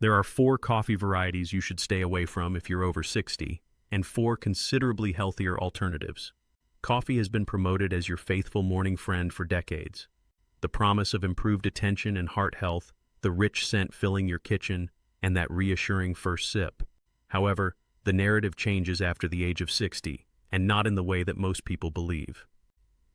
There are 4 coffee varieties you should stay away from if you're over 60, and 4 considerably healthier alternatives. Coffee has been promoted as your faithful morning friend for decades. The promise of improved attention and heart health, the rich scent filling your kitchen, and that reassuring first sip. However, the narrative changes after the age of 60, and not in the way that most people believe.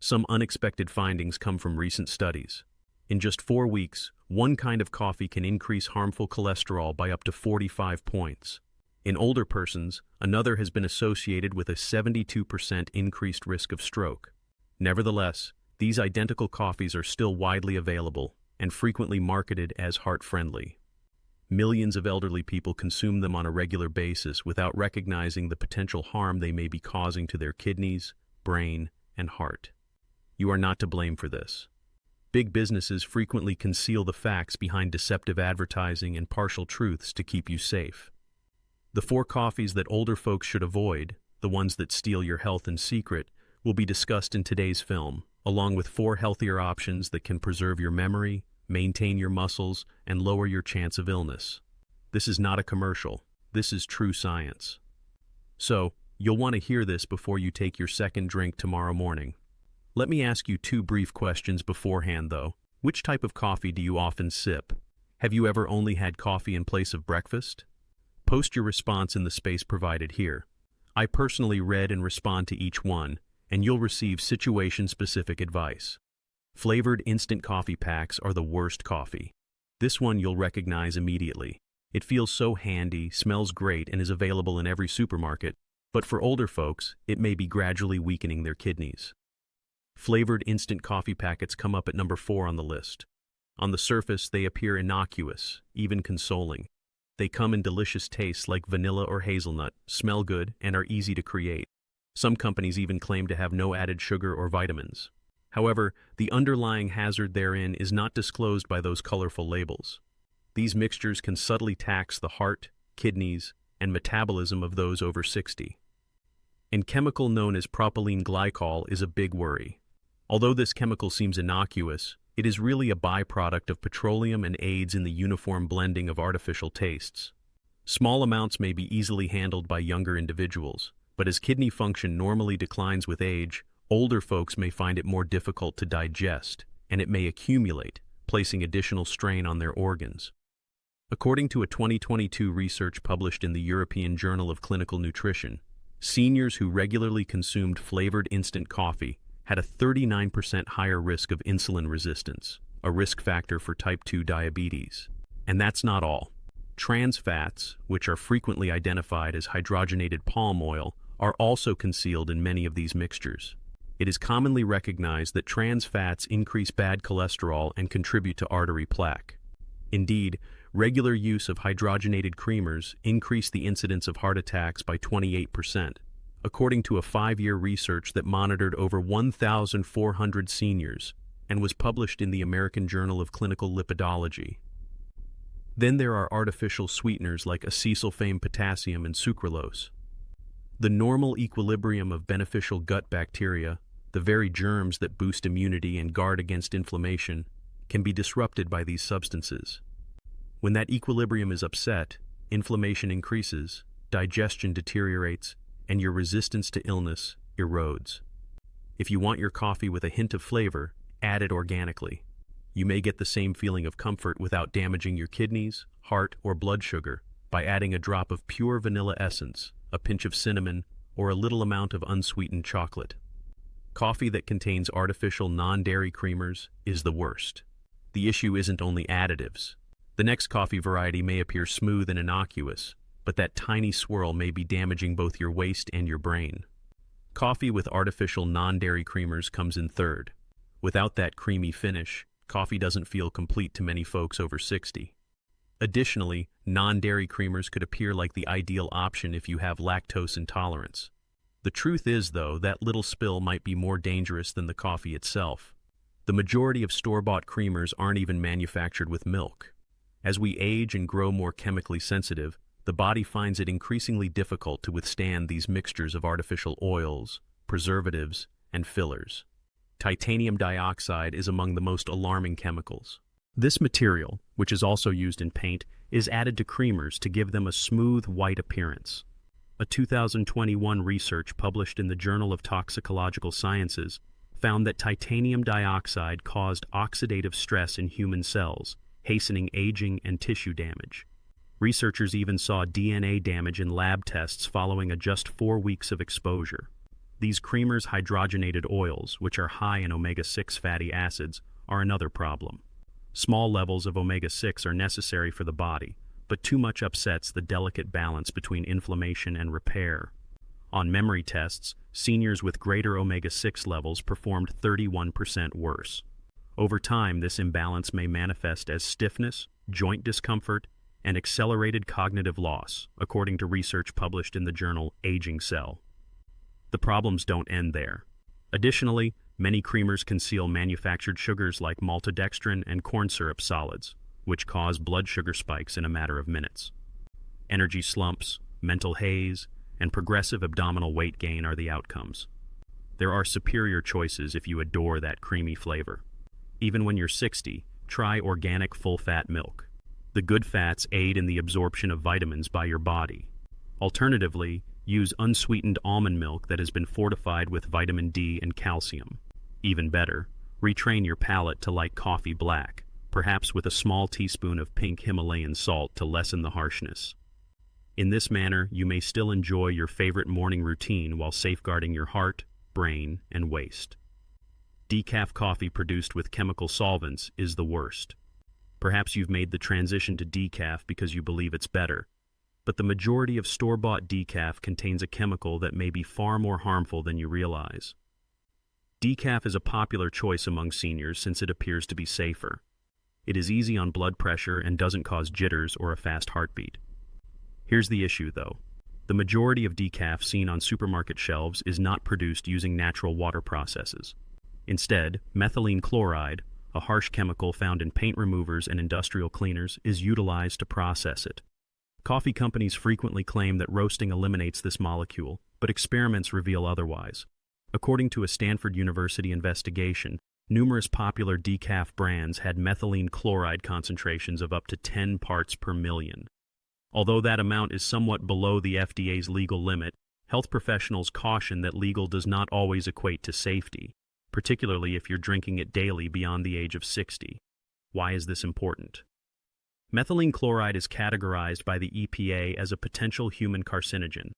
Some unexpected findings come from recent studies. In just 4 weeks, one kind of coffee can increase harmful cholesterol by up to 45 points. In older persons, another has been associated with a 72% increased risk of stroke. Nevertheless, these identical coffees are still widely available and frequently marketed as heart-friendly. Millions of elderly people consume them on a regular basis without recognizing the potential harm they may be causing to their kidneys, brain, and heart. You are not to blame for this. Big businesses frequently conceal the facts behind deceptive advertising and partial truths to keep you safe. The 4 coffees that older folks should avoid, the ones that steal your health in secret, will be discussed in today's film, along with 4 healthier options that can preserve your memory, maintain your muscles, and lower your chance of illness. This is not a commercial. This is true science. So, you'll want to hear this before you take your second drink tomorrow morning. Let me ask you 2 brief questions beforehand, though. Which type of coffee do you often sip? Have you ever only had coffee in place of breakfast? Post your response in the space provided here. I personally read and respond to each one, and you'll receive situation-specific advice. Flavored instant coffee packs are the worst coffee. This one you'll recognize immediately. It feels so handy, smells great, and is available in every supermarket, but for older folks, it may be gradually weakening their kidneys. Flavored instant coffee packets come up at number 4 on the list. On the surface, they appear innocuous, even consoling. They come in delicious tastes like vanilla or hazelnut, smell good, and are easy to create. Some companies even claim to have no added sugar or vitamins. However, the underlying hazard therein is not disclosed by those colorful labels. These mixtures can subtly tax the heart, kidneys, and metabolism of those over 60. A chemical known as propylene glycol is a big worry. Although this chemical seems innocuous, it is really a byproduct of petroleum and aids in the uniform blending of artificial tastes. Small amounts may be easily handled by younger individuals, but as kidney function normally declines with age, older folks may find it more difficult to digest, and it may accumulate, placing additional strain on their organs. According to a 2022 research published in the European Journal of Clinical Nutrition, seniors who regularly consumed flavored instant coffee had a 39% higher risk of insulin resistance, a risk factor for type 2 diabetes. And that's not all. Trans fats, which are frequently identified as hydrogenated palm oil, are also concealed in many of these mixtures. It is commonly recognized that trans fats increase bad cholesterol and contribute to artery plaque. Indeed, regular use of hydrogenated creamers increase the incidence of heart attacks by 28%. According to a 5-year research that monitored over 1,400 seniors and was published in the American Journal of Clinical Lipidology. Then there are artificial sweeteners like acesulfame potassium and sucralose. The normal equilibrium of beneficial gut bacteria, the very germs that boost immunity and guard against inflammation, can be disrupted by these substances. When that equilibrium is upset, inflammation increases, digestion deteriorates, and your resistance to illness erodes. If you want your coffee with a hint of flavor, add it organically. You may get the same feeling of comfort without damaging your kidneys, heart, or blood sugar by adding a drop of pure vanilla essence, a pinch of cinnamon, or a little amount of unsweetened chocolate. Coffee that contains artificial non-dairy creamers is the worst. The issue isn't only additives. The next coffee variety may appear smooth and innocuous, but that tiny swirl may be damaging both your waist and your brain. Coffee with artificial non-dairy creamers comes in third. Without that creamy finish, coffee doesn't feel complete to many folks over 60. Additionally, non-dairy creamers could appear like the ideal option if you have lactose intolerance. The truth is, though, that little spill might be more dangerous than the coffee itself. The majority of store-bought creamers aren't even manufactured with milk. As we age and grow more chemically sensitive, the body finds it increasingly difficult to withstand these mixtures of artificial oils, preservatives, and fillers. Titanium dioxide is among the most alarming chemicals. This material, which is also used in paint, is added to creamers to give them a smooth, white appearance. A 2021 research published in the Journal of Toxicological Sciences found that titanium dioxide caused oxidative stress in human cells, hastening aging and tissue damage. Researchers even saw DNA damage in lab tests following just 4 weeks of exposure. These creamers' hydrogenated oils, which are high in omega-6 fatty acids, are another problem. Small levels of omega-6 are necessary for the body, but too much upsets the delicate balance between inflammation and repair. On memory tests, seniors with greater omega-6 levels performed 31% worse. Over time, this imbalance may manifest as stiffness, joint discomfort, and accelerated cognitive loss, according to research published in the journal Aging Cell. The problems don't end there. Additionally, many creamers conceal manufactured sugars like maltodextrin and corn syrup solids, which cause blood sugar spikes in a matter of minutes. Energy slumps, mental haze, and progressive abdominal weight gain are the outcomes. There are superior choices if you adore that creamy flavor. Even when you're 60, try organic full-fat milk. The good fats aid in the absorption of vitamins by your body. Alternatively, use unsweetened almond milk that has been fortified with vitamin D and calcium. Even better, retrain your palate to like coffee black, perhaps with a small teaspoon of pink Himalayan salt to lessen the harshness. In this manner, you may still enjoy your favorite morning routine while safeguarding your heart, brain, and waist. Decaf coffee produced with chemical solvents is the worst. Perhaps you've made the transition to decaf because you believe it's better, but the majority of store-bought decaf contains a chemical that may be far more harmful than you realize. Decaf is a popular choice among seniors since it appears to be safer. It is easy on blood pressure and doesn't cause jitters or a fast heartbeat. Here's the issue, though. The majority of decaf seen on supermarket shelves is not produced using natural water processes. Instead, methylene chloride, a harsh chemical found in paint removers and industrial cleaners, is utilized to process it. Coffee companies frequently claim that roasting eliminates this molecule, but experiments reveal otherwise. According to a Stanford University investigation, numerous popular decaf brands had methylene chloride concentrations of up to 10 parts per million. Although that amount is somewhat below the FDA's legal limit, health professionals caution that legal does not always equate to safety, particularly if you're drinking it daily beyond the age of 60. Why is this important? Methylene chloride is categorized by the EPA as a potential human carcinogen.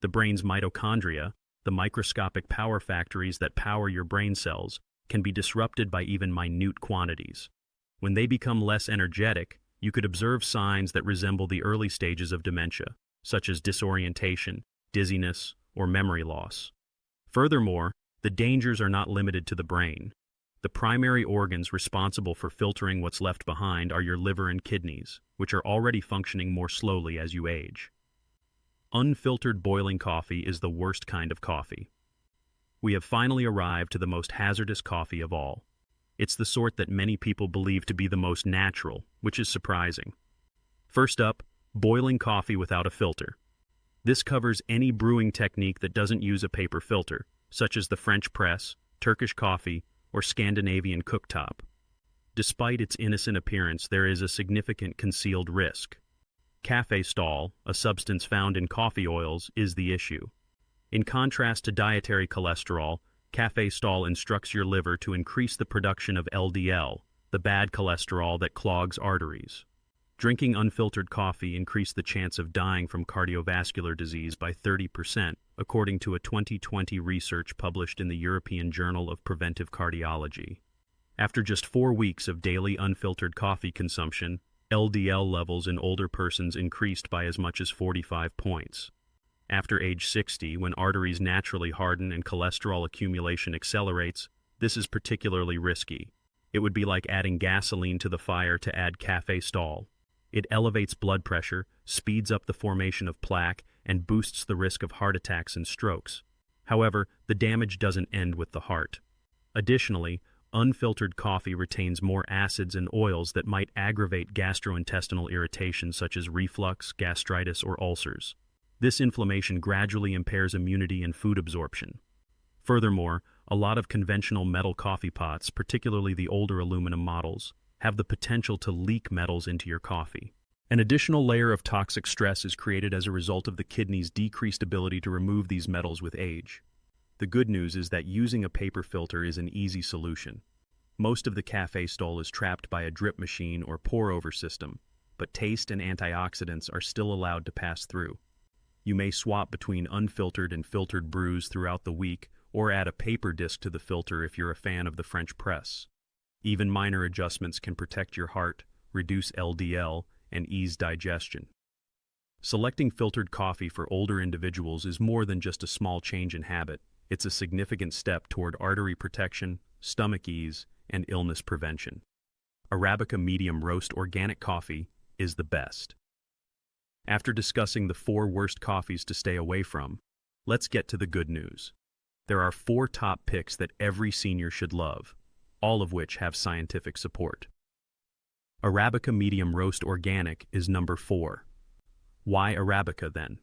The brain's mitochondria, the microscopic power factories that power your brain cells, can be disrupted by even minute quantities. When they become less energetic, you could observe signs that resemble the early stages of dementia, such as disorientation, dizziness, or memory loss. Furthermore, the dangers are not limited to the brain. The primary organs responsible for filtering what's left behind are your liver and kidneys, which are already functioning more slowly as you age. Unfiltered boiling coffee is the worst kind of coffee. We have finally arrived to the most hazardous coffee of all. It's the sort that many people believe to be the most natural, which is surprising. First up, boiling coffee without a filter. This covers any brewing technique that doesn't use a paper filter, such as the French press, Turkish coffee, or Scandinavian cooktop. Despite its innocent appearance, there is a significant concealed risk. Cafestol, a substance found in coffee oils, is the issue. In contrast to dietary cholesterol, Cafestol instructs your liver to increase the production of LDL, the bad cholesterol that clogs arteries. Drinking unfiltered coffee increased the chance of dying from cardiovascular disease by 30%, according to a 2020 research published in the European Journal of Preventive Cardiology. After just 4 weeks of daily unfiltered coffee consumption, LDL levels in older persons increased by as much as 45 points. After age 60, when arteries naturally harden and cholesterol accumulation accelerates, this is particularly risky. It would be like adding gasoline to the fire to add Cafestol. It elevates blood pressure, speeds up the formation of plaque, and boosts the risk of heart attacks and strokes. However, the damage doesn't end with the heart. Additionally, unfiltered coffee retains more acids and oils that might aggravate gastrointestinal irritation such as reflux, gastritis, or ulcers. This inflammation gradually impairs immunity and food absorption. Furthermore, a lot of conventional metal coffee pots, particularly the older aluminum models, have the potential to leak metals into your coffee. An additional layer of toxic stress is created as a result of the kidney's decreased ability to remove these metals with age. The good news is that using a paper filter is an easy solution. Most of the Café Stol is trapped by a drip machine or pour-over system, but taste and antioxidants are still allowed to pass through. You may swap between unfiltered and filtered brews throughout the week, or add a paper disc to the filter if you're a fan of the French press. Even minor adjustments can protect your heart, reduce LDL, and ease digestion. Selecting filtered coffee for older individuals is more than just a small change in habit. It's a significant step toward artery protection, stomach ease, and illness prevention. Arabica Medium Roast Organic Coffee is the best. After discussing the 4 worst coffees to stay away from, let's get to the good news. There are 4 top picks that every senior should love, all of which have scientific support. Arabica Medium Roast Organic is number 4. Why Arabica then?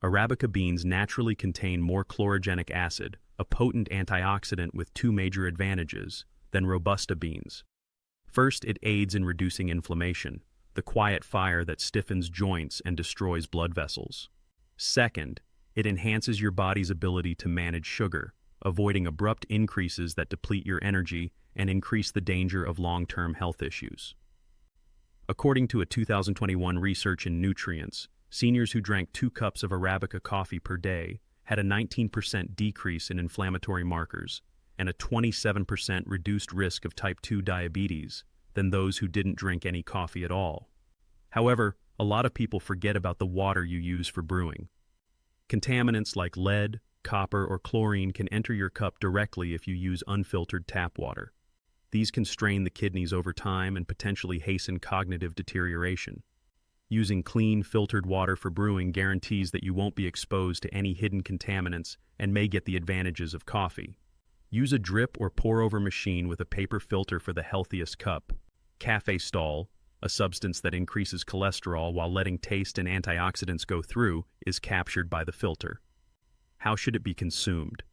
Arabica beans naturally contain more chlorogenic acid, a potent antioxidant with 2 major advantages, than Robusta beans. First, it aids in reducing inflammation, the quiet fire that stiffens joints and destroys blood vessels. Second, it enhances your body's ability to manage sugar, avoiding abrupt increases that deplete your energy and increase the danger of long-term health issues. According to a 2021 research in Nutrients, seniors who drank 2 cups of Arabica coffee per day had a 19% decrease in inflammatory markers and a 27% reduced risk of type 2 diabetes than those who didn't drink any coffee at all. However, a lot of people forget about the water you use for brewing. Contaminants like lead, copper, or chlorine can enter your cup directly if you use unfiltered tap water. These can strain the kidneys over time and potentially hasten cognitive deterioration. Using clean, filtered water for brewing guarantees that you won't be exposed to any hidden contaminants and may get the advantages of coffee. Use a drip or pour-over machine with a paper filter for the healthiest cup. Café Stol, a substance that increases cholesterol while letting taste and antioxidants go through, is captured by the filter. How should it be consumed?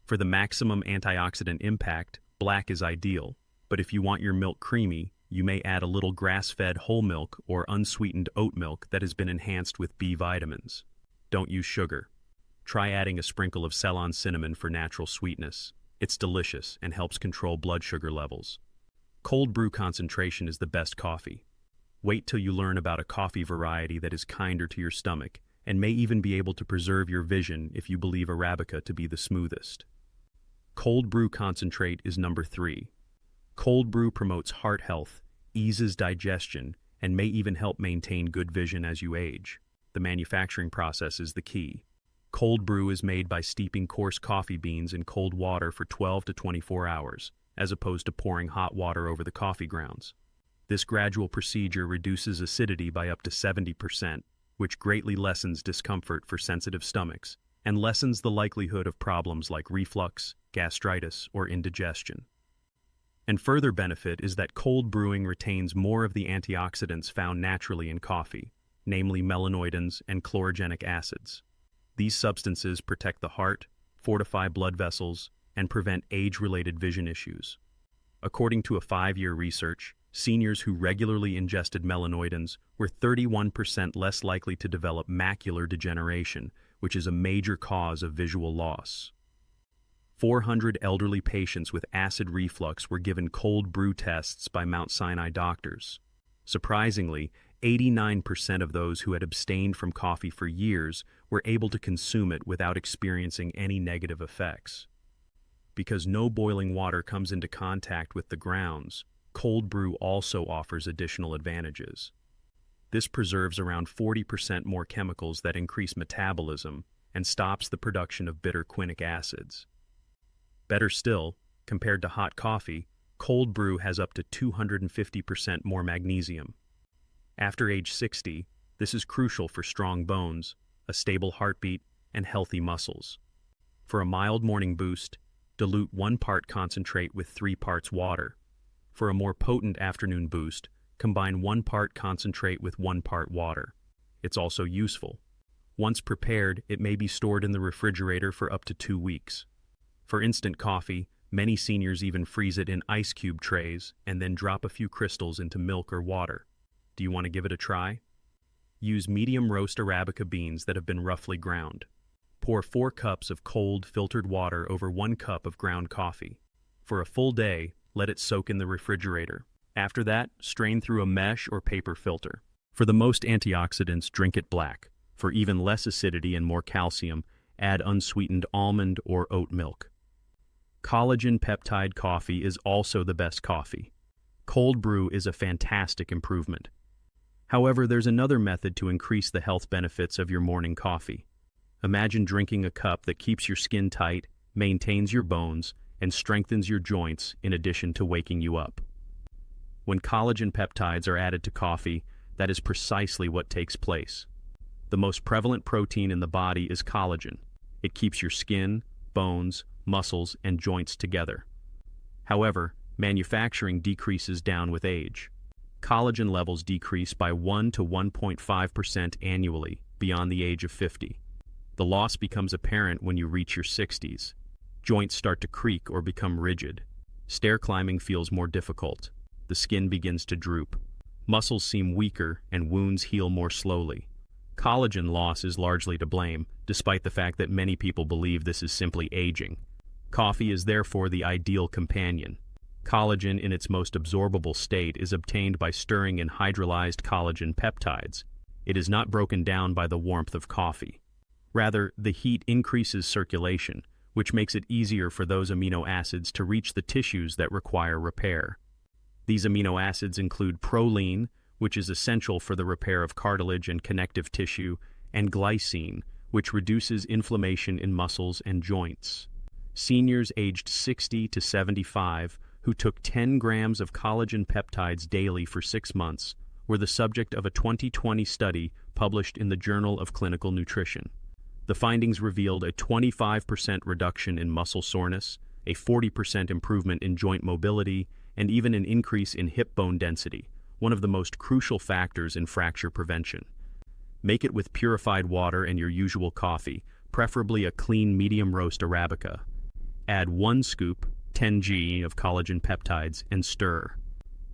For the maximum antioxidant impact, black is ideal, but if you want your milk creamy, you may add a little grass-fed whole milk or unsweetened oat milk that has been enhanced with B vitamins. Don't use sugar. Try adding a sprinkle of Ceylon cinnamon for natural sweetness. It's delicious and helps control blood sugar levels. Cold brew concentration is the best coffee. Wait till you learn about a coffee variety that is kinder to your stomach and may even be able to preserve your vision if you believe Arabica to be the smoothest. Cold brew concentrate is number 3. Cold brew promotes heart health, eases digestion, and may even help maintain good vision as you age. The manufacturing process is the key. Cold brew is made by steeping coarse coffee beans in cold water for 12 to 24 hours, as opposed to pouring hot water over the coffee grounds. This gradual procedure reduces acidity by up to 70%, which greatly lessens discomfort for sensitive stomachs and lessens the likelihood of problems like reflux, gastritis, or indigestion. And further benefit is that cold brewing retains more of the antioxidants found naturally in coffee, namely melanoidins and chlorogenic acids. These substances protect the heart, fortify blood vessels, and prevent age-related vision issues. According to a 5-year research, seniors who regularly ingested melanoidins were 31% less likely to develop macular degeneration, which is a major cause of visual loss. 400 elderly patients with acid reflux were given cold brew tests by Mount Sinai doctors. Surprisingly, 89% of those who had abstained from coffee for years were able to consume it without experiencing any negative effects. Because no boiling water comes into contact with the grounds, cold brew also offers additional advantages. This preserves around 40% more chemicals that increase metabolism and stops the production of bitter quinic acids. Better still, compared to hot coffee, cold brew has up to 250% more magnesium. After age 60, this is crucial for strong bones, a stable heartbeat, and healthy muscles. For a mild morning boost, dilute 1 part concentrate with 3 parts water. For a more potent afternoon boost, combine 1 part concentrate with 1 part water. It's also useful. Once prepared, it may be stored in the refrigerator for up to 2 weeks. For instant coffee, Many seniors even freeze it in ice cube trays and then drop a few crystals into milk or water. Do you want to give it a try? Use medium roast Arabica beans that have been roughly ground. Pour 4 cups of cold, filtered water over 1 cup of ground coffee. For a full day, let it soak in the refrigerator. After that, strain through a mesh or paper filter. For the most antioxidants, drink it black. For even less acidity and more calcium, add unsweetened almond or oat milk. Collagen peptide coffee is also the best coffee. Cold brew is a fantastic improvement. However, there's another method to increase the health benefits of your morning coffee. Imagine drinking a cup that keeps your skin tight, maintains your bones, and strengthens your joints in addition to waking you up. When collagen peptides are added to coffee, that is precisely what takes place. The most prevalent protein in the body is collagen. It keeps your skin, bones, muscles, and joints together. However, manufacturing decreases down with age. Collagen levels decrease by 1 to 1.5% annually beyond the age of 50. The loss becomes apparent when you reach your 60s. Joints start to creak or become rigid. Stair climbing feels more difficult. The skin begins to droop. Muscles seem weaker and wounds heal more slowly. Collagen loss is largely to blame, despite the fact that many people believe this is simply aging. Coffee is therefore the ideal companion. Collagen in its most absorbable state is obtained by stirring in hydrolyzed collagen peptides. It is not broken down by the warmth of coffee. Rather, the heat increases circulation, which makes it easier for those amino acids to reach the tissues that require repair. These amino acids include proline, which is essential for the repair of cartilage and connective tissue, and glycine, which reduces inflammation in muscles and joints. Seniors aged 60 to 75 who took 10 grams of collagen peptides daily for 6 months were the subject of a 2020 study published in the Journal of Clinical Nutrition. The findings revealed a 25% reduction in muscle soreness, a 40% improvement in joint mobility, and even an increase in hip bone density, one of the most crucial factors in fracture prevention. Make it with purified water and your usual coffee, preferably a clean medium roast Arabica. Add 1 scoop, 10 g, of collagen peptides and stir.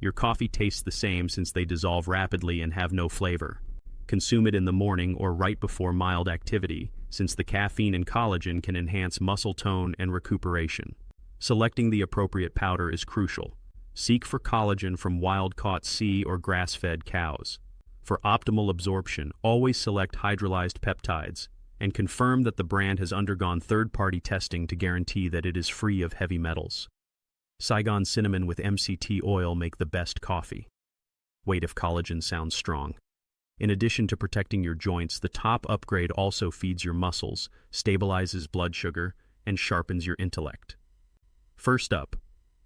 Your coffee tastes the same since they dissolve rapidly and have no flavor. Consume it in the morning or right before mild activity, since the caffeine and collagen can enhance muscle tone and recuperation. Selecting the appropriate powder is crucial. Seek for collagen from wild-caught sea or grass-fed cows. For optimal absorption, always select hydrolyzed peptides, and confirm that the brand has undergone third-party testing to guarantee that it is free of heavy metals. Saigon cinnamon with MCT oil make the best coffee. Wait if collagen sounds strong. In addition to protecting your joints, the top upgrade also feeds your muscles, stabilizes blood sugar, and sharpens your intellect. First up,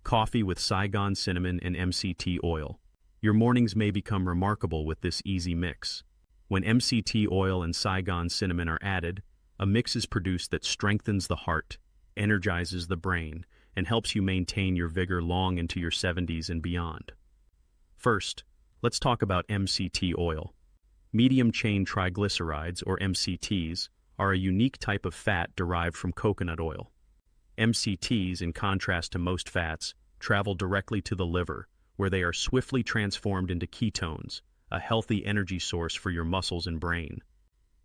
coffee with Saigon cinnamon and MCT oil. Your mornings may become remarkable with this easy mix. When MCT oil and Saigon cinnamon are added, a mix is produced that strengthens the heart, energizes the brain, and helps you maintain your vigor long into your 70s and beyond. First, let's talk about MCT oil. Medium-chain triglycerides, or MCTs, are a unique type of fat derived from coconut oil. MCTs, in contrast to most fats, travel directly to the liver, where they are swiftly transformed into ketones, a healthy energy source for your muscles and brain.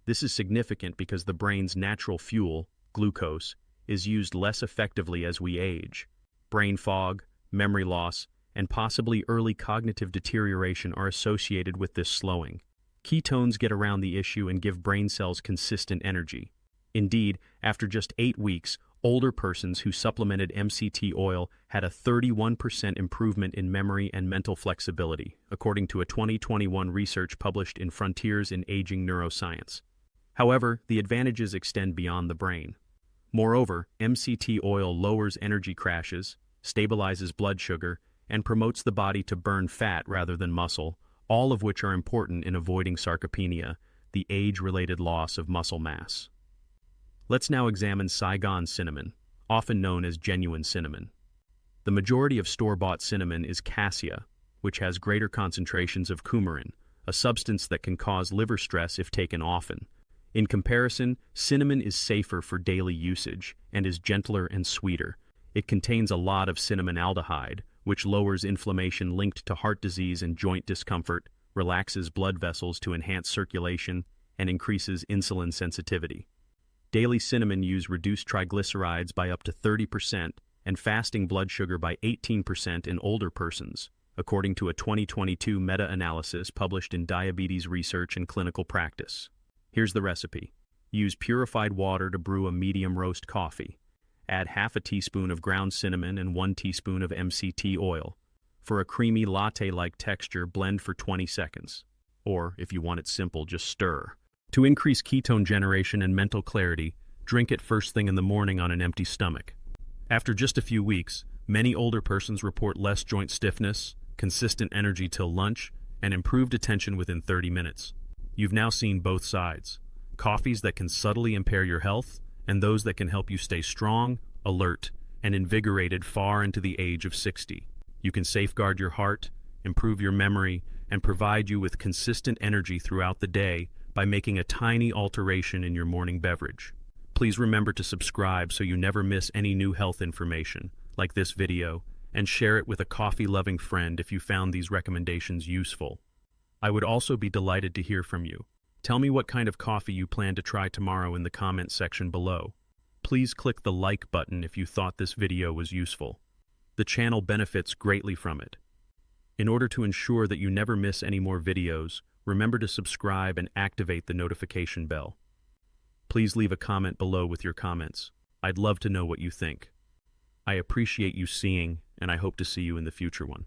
This is significant because the brain's natural fuel, glucose, is used less effectively as we age. Brain fog, memory loss, and possibly early cognitive deterioration are associated with this slowing. Ketones get around the issue and give brain cells consistent energy. Indeed, after just 8 weeks, older persons who supplemented MCT oil had a 31% improvement in memory and mental flexibility, according to a 2021 research published in Frontiers in Aging Neuroscience. However, the advantages extend beyond the brain. Moreover, MCT oil lowers energy crashes, stabilizes blood sugar, and promotes the body to burn fat rather than muscle, all of which are important in avoiding sarcopenia, the age-related loss of muscle mass. Let's now examine Saigon cinnamon, often known as genuine cinnamon. The majority of store-bought cinnamon is cassia, which has greater concentrations of coumarin, a substance that can cause liver stress if taken often. In comparison, cinnamon is safer for daily usage and is gentler and sweeter. It contains a lot of cinnamonaldehyde, which lowers inflammation linked to heart disease and joint discomfort, relaxes blood vessels to enhance circulation, and increases insulin sensitivity. Daily cinnamon use reduced triglycerides by up to 30% and fasting blood sugar by 18% in older persons, according to a 2022 meta-analysis published in Diabetes Research and Clinical Practice. Here's the recipe. Use purified water to brew a medium roast coffee. Add half a teaspoon of ground cinnamon and 1 teaspoon of MCT oil. For a creamy latte-like texture, blend for 20 seconds. Or, if you want it simple, just stir. To increase ketone generation and mental clarity, drink it first thing in the morning on an empty stomach. After just a few weeks, many older persons report less joint stiffness, consistent energy till lunch, and improved attention within 30 minutes. You've now seen both sides. Coffees that can subtly impair your health, and those that can help you stay strong, alert, and invigorated far into the age of 60. You can safeguard your heart, improve your memory, and provide you with consistent energy throughout the day by making a tiny alteration in your morning beverage. Please remember to subscribe so you never miss any new health information, like this video, and share it with a coffee-loving friend if you found these recommendations useful. I would also be delighted to hear from you. Tell me what kind of coffee you plan to try tomorrow in the comment section below. Please click the like button if you thought this video was useful. The channel benefits greatly from it. In order to ensure that you never miss any more videos, remember to subscribe and activate the notification bell. Please leave a comment below with your comments. I'd love to know what you think. I appreciate you seeing, and I hope to see you in the future one.